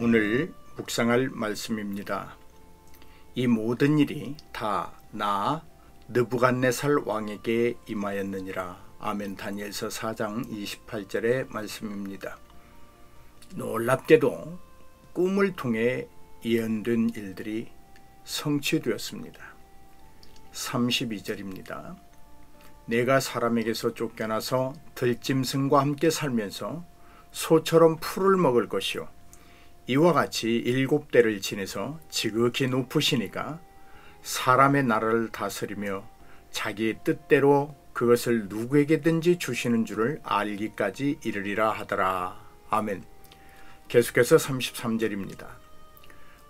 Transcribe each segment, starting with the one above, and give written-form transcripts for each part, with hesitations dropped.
오늘 묵상할 말씀입니다. 이 모든 일이 다 나 느부갓네살 왕에게 임하였느니라. 아멘. 다니엘서 4장 28절의 말씀입니다. 놀랍게도 꿈을 통해 예언된 일들이 성취되었습니다. 32절입니다. 내가 사람에게서 쫓겨나서 들짐승과 함께 살면서 소처럼 풀을 먹을 것이요 이와 같이 7대를 지내서 지극히 높으시니까 사람의 나라를 다스리며 자기의 뜻대로 그것을 누구에게든지 주시는 줄을 알기까지 이르리라 하더라. 아멘. 계속해서 33절입니다.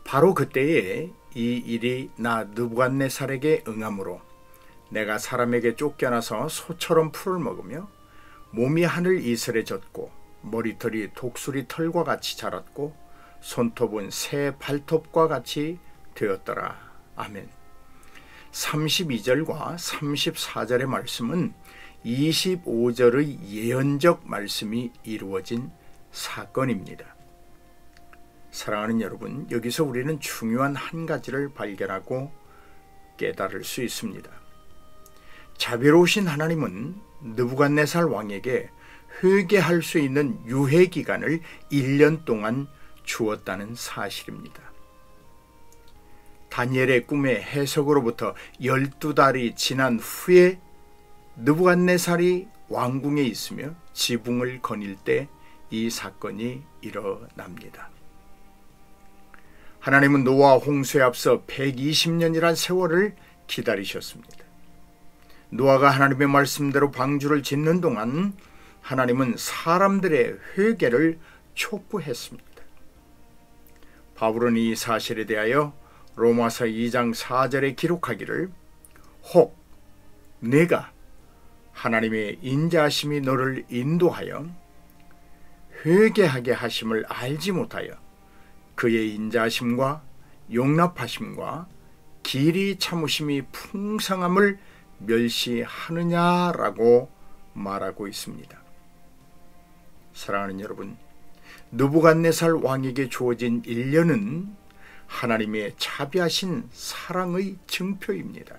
바로 그때에 이 일이 나 느부갓네살에게 응함으로 내가 사람에게 쫓겨나서 소처럼 풀을 먹으며 몸이 하늘 이슬에 젖고 머리털이 독수리 털과 같이 자랐고 손톱은 새 발톱과 같이 되었더라. 아멘. 32절과 34절의 말씀은 25절의 예언적 말씀이 이루어진 사건입니다. 사랑하는 여러분, 여기서 우리는 중요한 한 가지를 발견하고 깨달을 수 있습니다. 자비로우신 하나님은 느부갓네살 왕에게 회개할 수 있는 유예 기간을 1년 동안 주었다는 사실입니다. 다니엘의 꿈의 해석으로부터 12달이 지난 후에 느부갓네살이 왕궁에 있으며 지붕을 거닐 때 이 사건이 일어납니다. 하나님은 노아 홍수에 앞서 120년이란 세월을 기다리셨습니다. 노아가 하나님의 말씀대로 방주를 짓는 동안 하나님은 사람들의 회개를 촉구했습니다. 바울은 이 사실에 대하여 로마서 2장 4절에 기록하기를 혹 내가 하나님의 인자하심이 너를 인도하여 회개하게 하심을 알지 못하여 그의 인자하심과 용납하심과 길이 참으심이 풍성함을 멸시하느냐라고 말하고 있습니다. 사랑하는 여러분, 느부갓네살 왕에게 주어진 1년은 하나님의 자비하신 사랑의 증표입니다.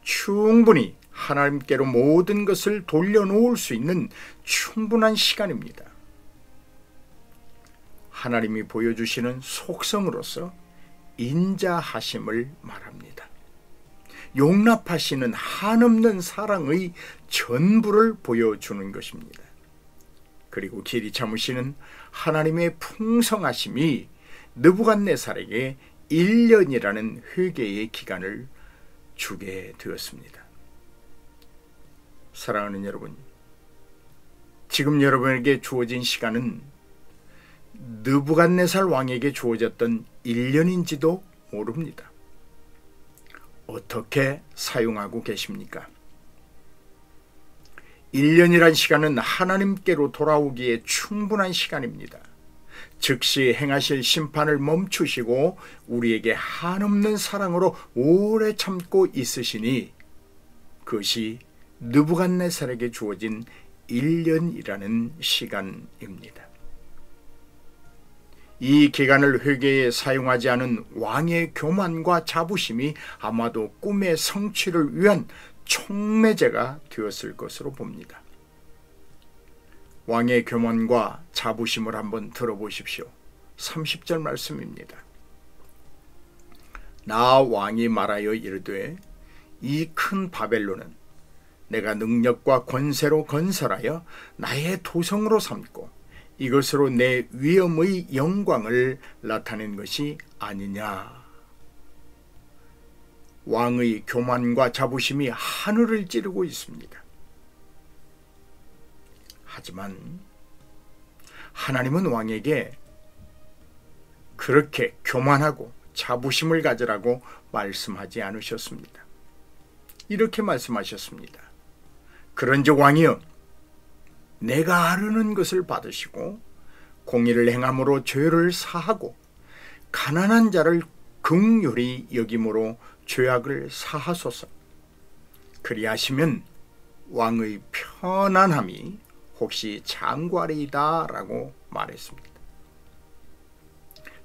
충분히 하나님께로 모든 것을 돌려놓을 수 있는 충분한 시간입니다. 하나님이 보여주시는 속성으로서 인자하심을 말합니다. 용납하시는 한없는 사랑의 전부를 보여주는 것입니다. 그리고 길이 참으시는 하나님의 풍성하심이 느부갓네살에게 1년이라는 회개의 기간을 주게 되었습니다. 사랑하는 여러분, 지금 여러분에게 주어진 시간은 느부갓네살 왕에게 주어졌던 1년인지도 모릅니다. 어떻게 사용하고 계십니까? 1년이란 시간은 하나님께로 돌아오기에 충분한 시간입니다. 즉시 행하실 심판을 멈추시고 우리에게 한없는 사랑으로 오래 참고 있으시니 그것이 느부갓네살에게 주어진 1년이라는 시간입니다. 이 기간을 회개에 사용하지 않은 왕의 교만과 자부심이 아마도 꿈의 성취를 위한 촉매제가 되었을 것으로 봅니다. 왕의 교만과 자부심을 한번 들어보십시오. 30절 말씀입니다. 나 왕이 말하여 이르되 이 큰 바벨론은 내가 능력과 권세로 건설하여 나의 도성으로 삼고 이것으로 내 위엄의 영광을 나타낸 것이 아니냐. 왕의 교만과 자부심이 하늘을 찌르고 있습니다. 하지만 하나님은 왕에게 그렇게 교만하고 자부심을 가지라고 말씀하지 않으셨습니다. 이렇게 말씀하셨습니다. 그런즉 왕이여, 내가 아르는 것을 받으시고 공의를 행함으로 죄를 사하고 가난한 자를 긍휼히 여김으로 죄악을 사하소서. 그리하시면 왕의 편안함이 혹시 장관이다 라고 말했습니다.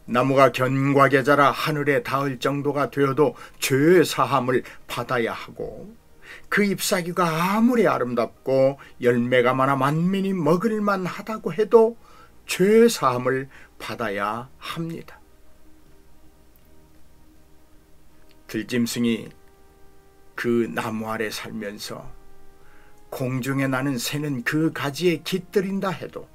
나무가 견고하게 자라 하늘에 닿을 정도가 되어도 죄 사함을 받아야 하고, 그 잎사귀가 아무리 아름답고 열매가 많아 만민이 먹을만 하다고 해도 죄 사함을 받아야 합니다. 들짐승이 그 나무 아래 살면서 공중에 나는 새는 그 가지에 깃들인다 해도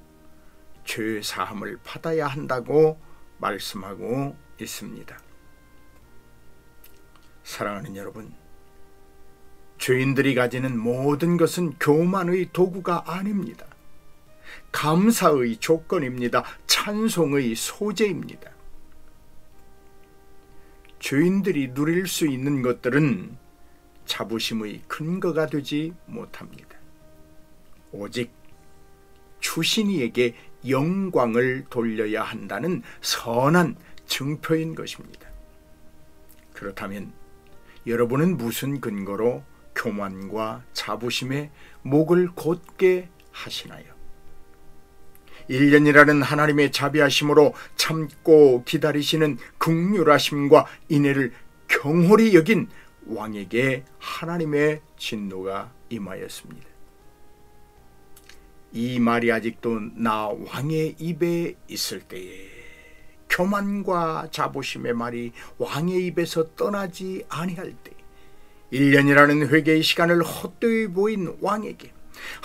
죄 사함을 받아야 한다고 말씀하고 있습니다. 사랑하는 여러분, 죄인들이 가지는 모든 것은 교만의 도구가 아닙니다. 감사의 조건입니다. 찬송의 소재입니다. 죄인들이 누릴 수 있는 것들은 자부심의 근거가 되지 못합니다. 오직 주신이에게 영광을 돌려야 한다는 선한 증표인 것입니다. 그렇다면 여러분은 무슨 근거로 교만과 자부심에 목을 곧게 하시나요? 1년이라는 하나님의 자비하심으로 참고 기다리시는 긍휼하심과 인애를 경홀히 여긴 왕에게 하나님의 진노가 임하였습니다. 이 말이 아직도 나 왕의 입에 있을 때에 교만과 자부심의 말이 왕의 입에서 떠나지 아니할 때 1년이라는 회개의 시간을 헛되이 보인 왕에게,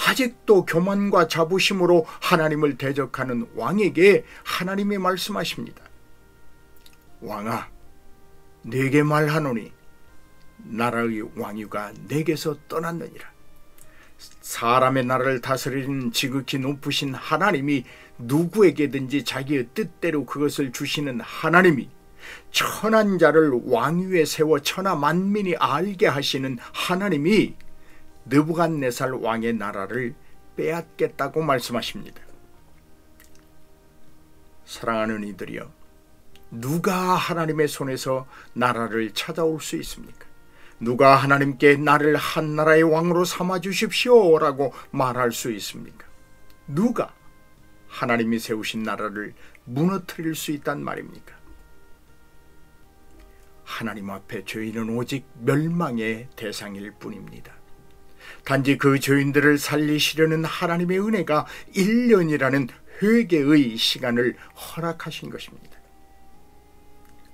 아직도 교만과 자부심으로 하나님을 대적하는 왕에게 하나님이 말씀하십니다. 왕아, 네게 말하노니 나라의 왕위가 내게서 떠났느니라. 사람의 나라를 다스리는 지극히 높으신 하나님이 누구에게든지 자기의 뜻대로 그것을 주시는 하나님이, 천한 자를 왕위에 세워 천하 만민이 알게 하시는 하나님이 느부갓네살 왕의 나라를 빼앗겠다고 말씀하십니다. 사랑하는 이들이여, 누가 하나님의 손에서 나라를 찾아올 수 있습니까? 누가 하나님께 나를 한 나라의 왕으로 삼아 주십시오 라고 말할 수 있습니까? 누가 하나님이 세우신 나라를 무너뜨릴 수 있단 말입니까? 하나님 앞에 죄인은 오직 멸망의 대상일 뿐입니다. 단지 그 죄인들을 살리시려는 하나님의 은혜가 1년이라는 회개의 시간을 허락하신 것입니다.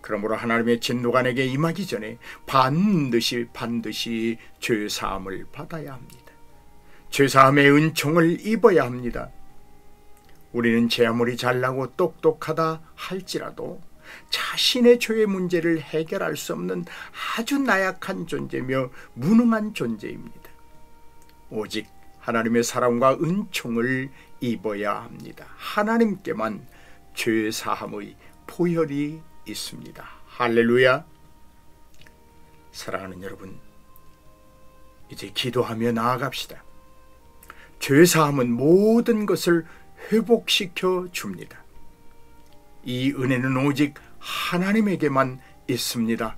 그러므로 하나님의 진노가 내게 임하기 전에 반드시 죄사함을 받아야 합니다. 죄사함의 은총을 입어야 합니다. 우리는 제 아무리 잘나고 똑똑하다 할지라도 자신의 죄의 문제를 해결할 수 없는 아주 나약한 존재며 무능한 존재입니다. 오직 하나님의 사랑과 은총을 입어야 합니다. 하나님께만 죄사함의 포혈이 있습니다. 할렐루야. 사랑하는 여러분, 이제 기도하며 나아갑시다. 죄사함은 모든 것을 회복시켜 줍니다. 이 은혜는 오직 하나님에게만 있습니다.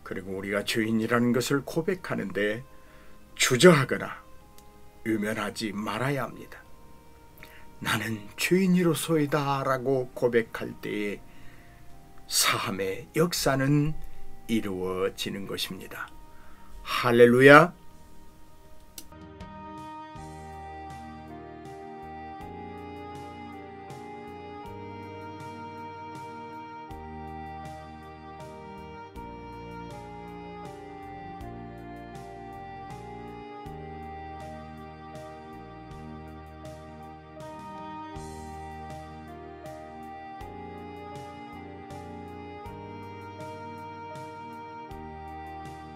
그리고 우리가 죄인이라는 것을 고백하는데 주저하거나 유면하지 말아야 합니다. 나는 죄인이로소이다 라고 고백할 때에 사함의 역사는 이루어지는 것입니다. 할렐루야.